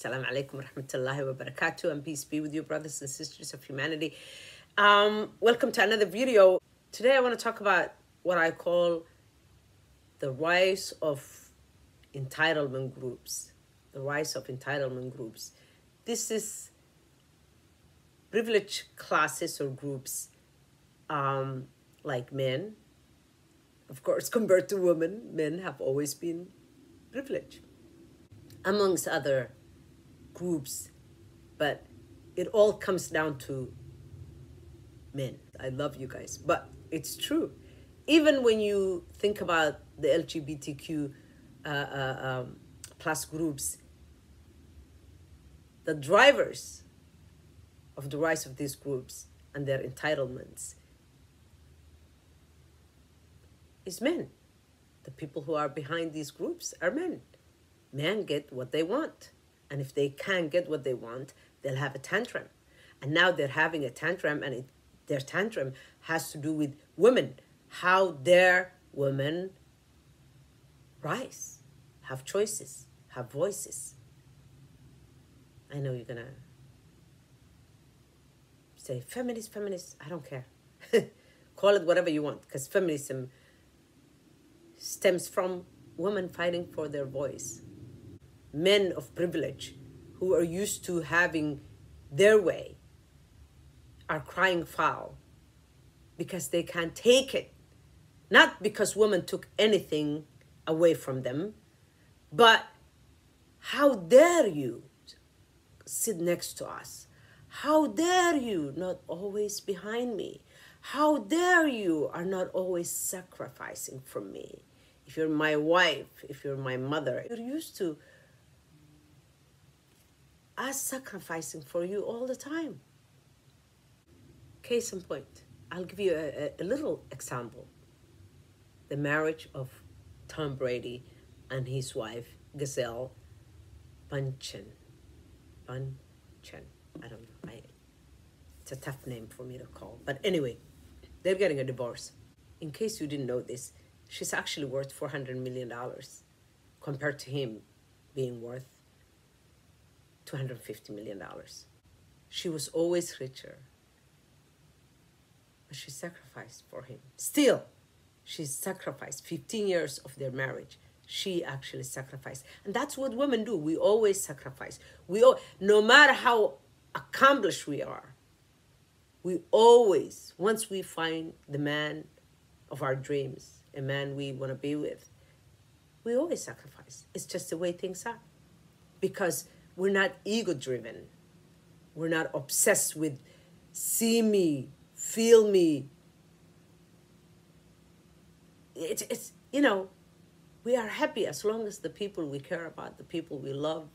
Assalamu alaikum wa rahmatullahi wa barakatuh, and peace be with you, brothers and sisters of humanity. Welcome to another video. Today I want to talk about what I call the rise of entitlement groups. The rise of entitlement groups. This is privileged classes or groups like men. Of course, compared to women, men have always been privileged, amongst other groups, but it all comes down to men. I love you guys, but it's true. Even when you think about the LGBTQ plus groups, the drivers of the rise of these groups and their entitlements is men. The people who are behind these groups are men. Men get what they want. And if they can't get what they want, they'll have a tantrum. And now they're having a tantrum, and their tantrum has to do with women. How dare women rise, have choices, have voices? I know you're gonna say, feminist, I don't care. Call it whatever you want, because feminism stems from women fighting for their voice. Men of privilege who are used to having their way are crying foul because they can't take it. Not because women took anything away from them, but how dare you sit next to us? How dare you not always behind me? How dare you are not always sacrificing for me? If you're my wife, if you're my mother, you're used to us sacrificing for you all the time. Case in point, I'll give you a little example. The marriage of Tom Brady and his wife, Gisele Bündchen. I don't know. It's a tough name for me to call. But anyway, they're getting a divorce. In case you didn't know this, she's actually worth $400 million compared to him being worth $250 million. She was always richer, but she sacrificed for him. Still, she sacrificed 15 years of their marriage. She actually sacrificed. And that's what women do. We always sacrifice. No matter how accomplished we are, we always, once we find the man of our dreams, a man we want to be with, we always sacrifice. It's just the way things are. Because we're not ego-driven. We're not obsessed with see me, feel me. It's you know, we are happy as long as the people we care about, the people we love,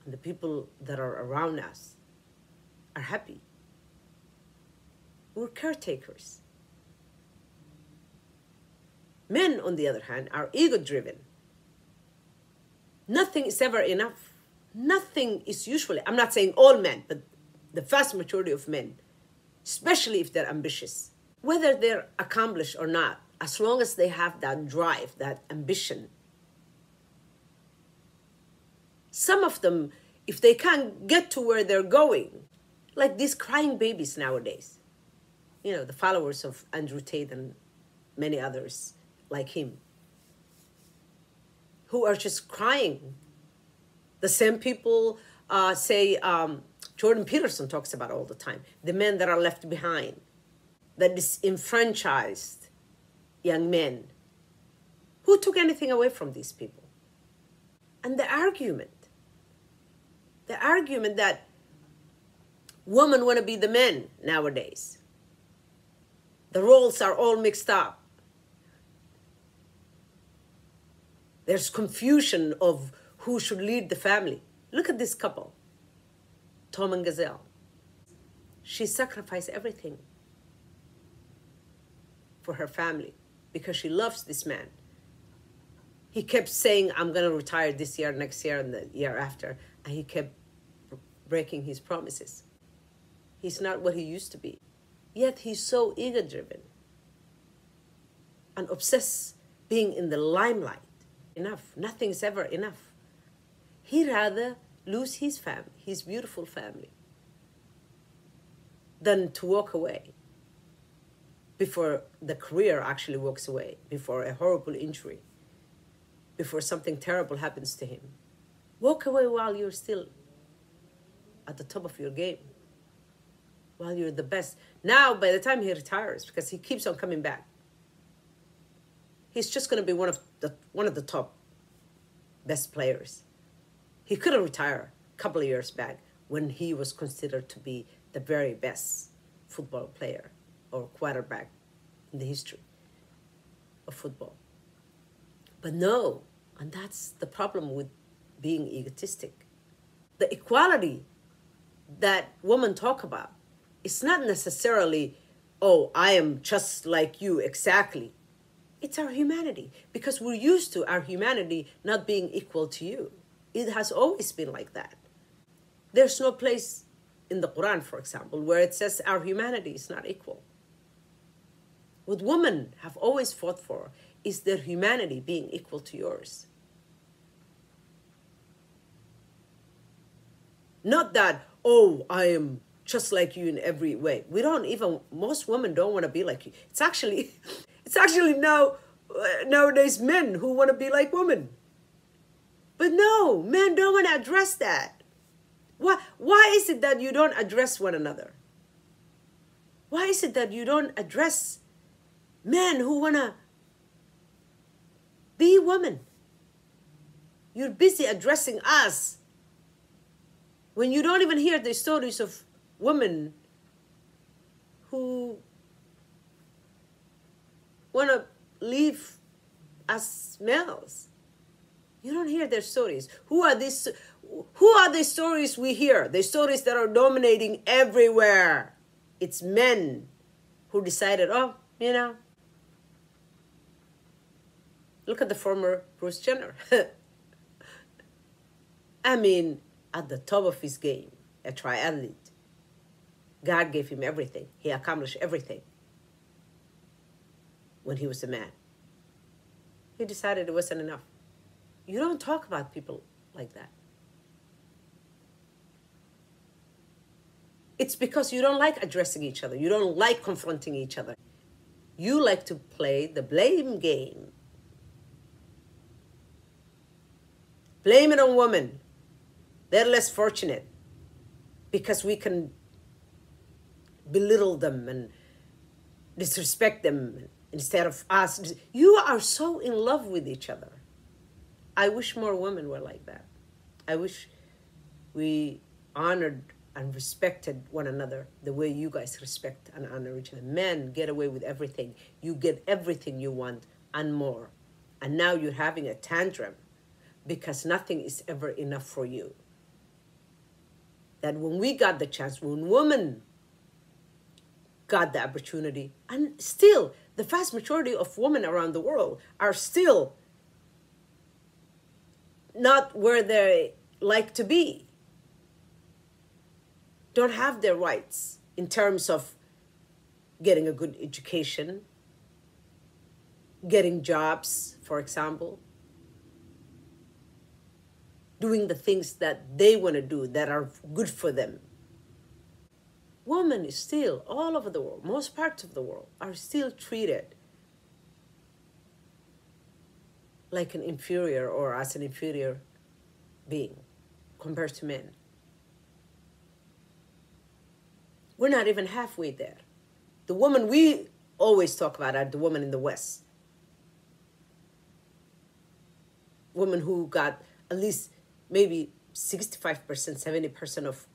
and the people that are around us are happy. We're caretakers. Men, on the other hand, are ego-driven. Nothing is ever enough. Nothing is usually, I'm not saying all men, but the vast majority of men, especially if they're ambitious, whether they're accomplished or not, as long as they have that drive, that ambition. Some of them, if they can't get to where they're going, like these crying babies nowadays, you know, the followers of Andrew Tate and many others like him, who are just crying. The same people say Jordan Peterson talks about all the time, the men that are left behind, the disenfranchised young men. Who took anything away from these people? And the argument that women want to be the men nowadays. The roles are all mixed up. There's confusion of who should lead the family. Look at this couple, Tom and Gisele. She sacrificed everything for her family because she loves this man. He kept saying, I'm going to retire this year, next year, and the year after. And he kept breaking his promises. He's not what he used to be. Yet he's so ego-driven and obsessed being in the limelight. Enough. Nothing's ever enough. He rather lose his family, his beautiful family, than to walk away before the career actually walks away, before a horrible injury, before something terrible happens to him. Walk away while you're still at the top of your game, while you're the best. Now, by the time he retires, because he keeps on coming back, he's just going to be one of the top best players. He couldn't retire a couple of years back when he was considered to be the very best football player or quarterback in the history of football. But no, and that's the problem with being egotistic. The equality that women talk about, it's not necessarily, oh, I am just like you exactly. It's our humanity, because we're used to our humanity not being equal to you. It has always been like that. There's no place in the Quran, for example, where it says our humanity is not equal. What women have always fought for is their humanity being equal to yours. Not that, oh, I am just like you in every way. Most women don't want to be like you. It's actually nowadays men who want to be like women. But no, men don't want to address that. Why is it that you don't address one another? Why is it that you don't address men who want to be women? You're busy addressing us when you don't even hear the stories of women who want to live as males. You don't hear their stories. Who are the stories we hear? The stories that are dominating everywhere. It's men who decided, look at the former Bruce Jenner. I mean, at the top of his game, a triathlete. God gave him everything. He accomplished everything when he was a man. He decided it wasn't enough. You don't talk about people like that. It's because you don't like addressing each other. You don't like confronting each other. You like to play the blame game. Blame it on women. They're less fortunate because we can belittle them and disrespect them instead of us. You are so in love with each other. I wish more women were like that. I wish we honored and respected one another the way you guys respect and honor each other. Men get away with everything. You get everything you want and more. And now you're having a tantrum because nothing is ever enough for you. That when we got the chance, when women got the opportunity, and still the vast majority of women around the world are still not where they like to be, don't have their rights in terms of getting a good education, getting jobs, for example, doing the things that they want to do that are good for them. Women is still, all over the world, most parts of the world, are still treated like an inferior or as an inferior being compared to men. We're not even halfway there. The woman we always talk about are the women in the West. Women who got at least maybe 65%, 70% of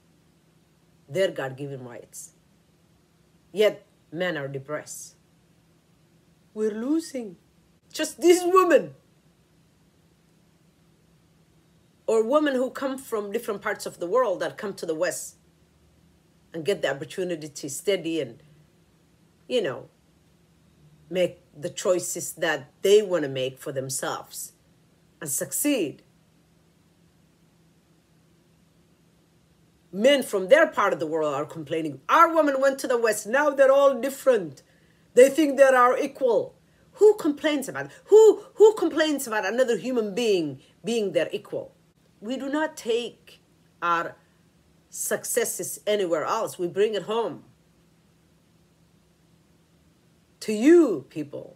their God-given rights. Yet men are depressed. We're losing. Just these women. Or women who come from different parts of the world that come to the West and get the opportunity to study and, make the choices that they want to make for themselves and succeed. Men from their part of the world are complaining, our women went to the West, now they're all different. They think they are equal. Who complains about it? Who complains about another human being their equal? We do not take our successes anywhere else. We bring it home to you people.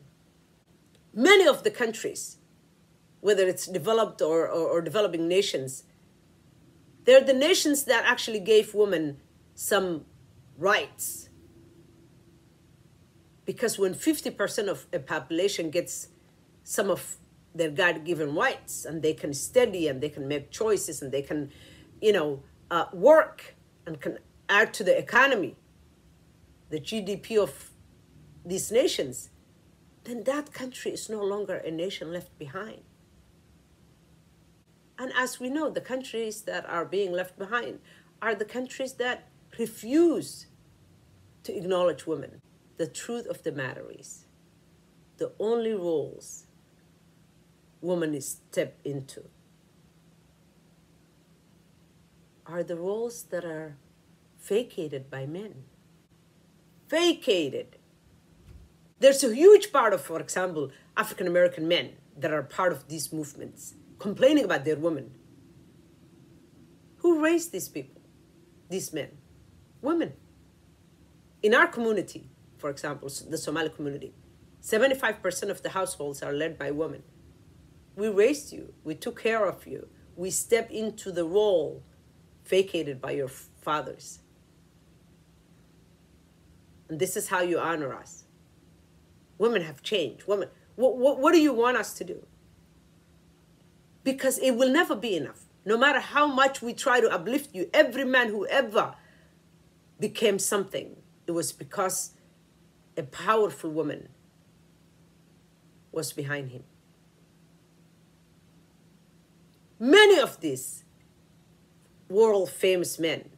Many of the countries, whether it's developed or developing nations, they're the nations that actually gave women some rights. Because when 50% of a population gets some of their God-given rights, and they can study and they can make choices and they can, work and can add to the economy, the GDP of these nations, then that country is no longer a nation left behind. And as we know, the countries that are being left behind are the countries that refuse to acknowledge women. The truth of the matter is, the only roles women step into are the roles that are vacated by men. Vacated. There's a huge part of, for example, African American men that are part of these movements, complaining about their women. Who raised these people, these men? Women. In our community, for example, the Somali community, 75% of the households are led by women. We raised you. We took care of you. We stepped into the role vacated by your fathers. And this is how you honor us. Women have changed. Women, what do you want us to do? Because it will never be enough. No matter how much we try to uplift you, every man who ever became something, it was because a powerful woman was behind him. Many of these world famous men,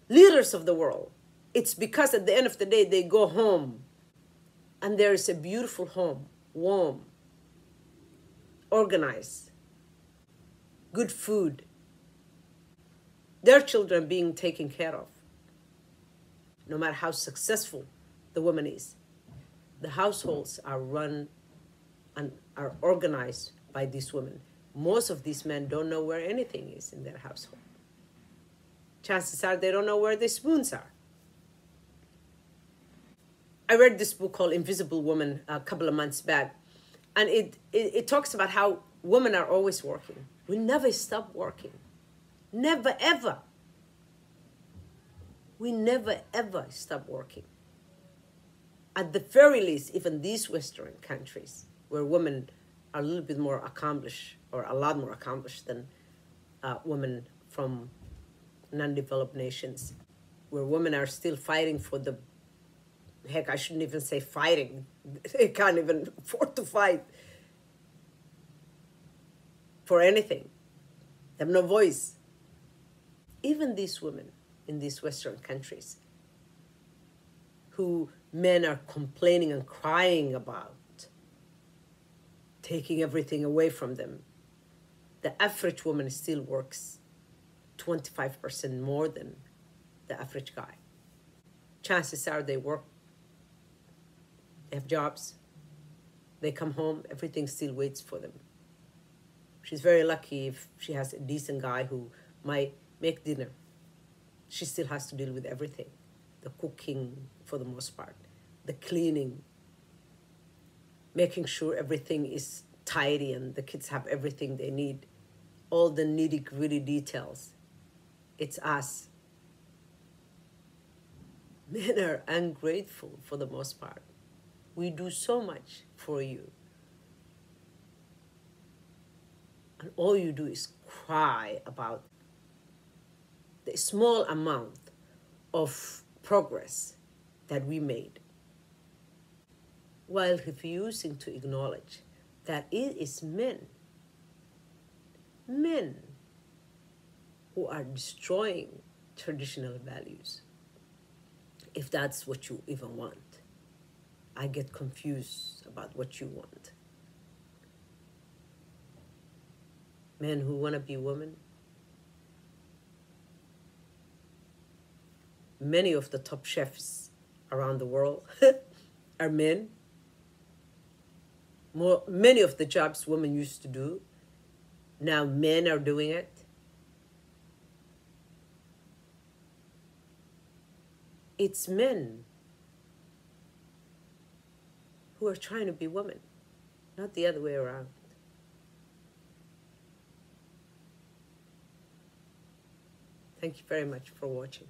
leaders of the world, it's because at the end of the day, they go home and there is a beautiful home, warm, organized, good food, their children being taken care of. No matter how successful the woman is, the households are run and are organized by these women. Most of these men don't know where anything is in their household. Chances are they don't know where the spoons are. I read this book called Invisible Woman a couple of months back, and it talks about how women are always working. We never stop working. Never, ever. We never, ever stop working. At the very least, even these Western countries, where women are a little bit more accomplished, or a lot more accomplished than women from non-developed nations, where women are still fighting for the, heck, I shouldn't even say fighting. They can't even afford to fight for anything. They have no voice. Even these women in these Western countries who men are complaining and crying about, taking everything away from them, the average woman still works 25% more than the average guy. Chances are they work, they have jobs, they come home, everything still waits for them. She's very lucky if she has a decent guy who might make dinner. She still has to deal with everything. The cooking, for the most part, the cleaning, making sure everything is tidy and the kids have everything they need, all the nitty-gritty details. It's us. Men are ungrateful for the most part. We do so much for you. And all you do is cry about the small amount of progress that we made, while refusing to acknowledge that it is men who are destroying traditional values. If that's what you even want. I get confused about what you want. Men who want to be women. Many of the top chefs around the world are men. Many of the jobs women used to do, Now men are doing it. It's men who are trying to be women, not the other way around. Thank you very much for watching.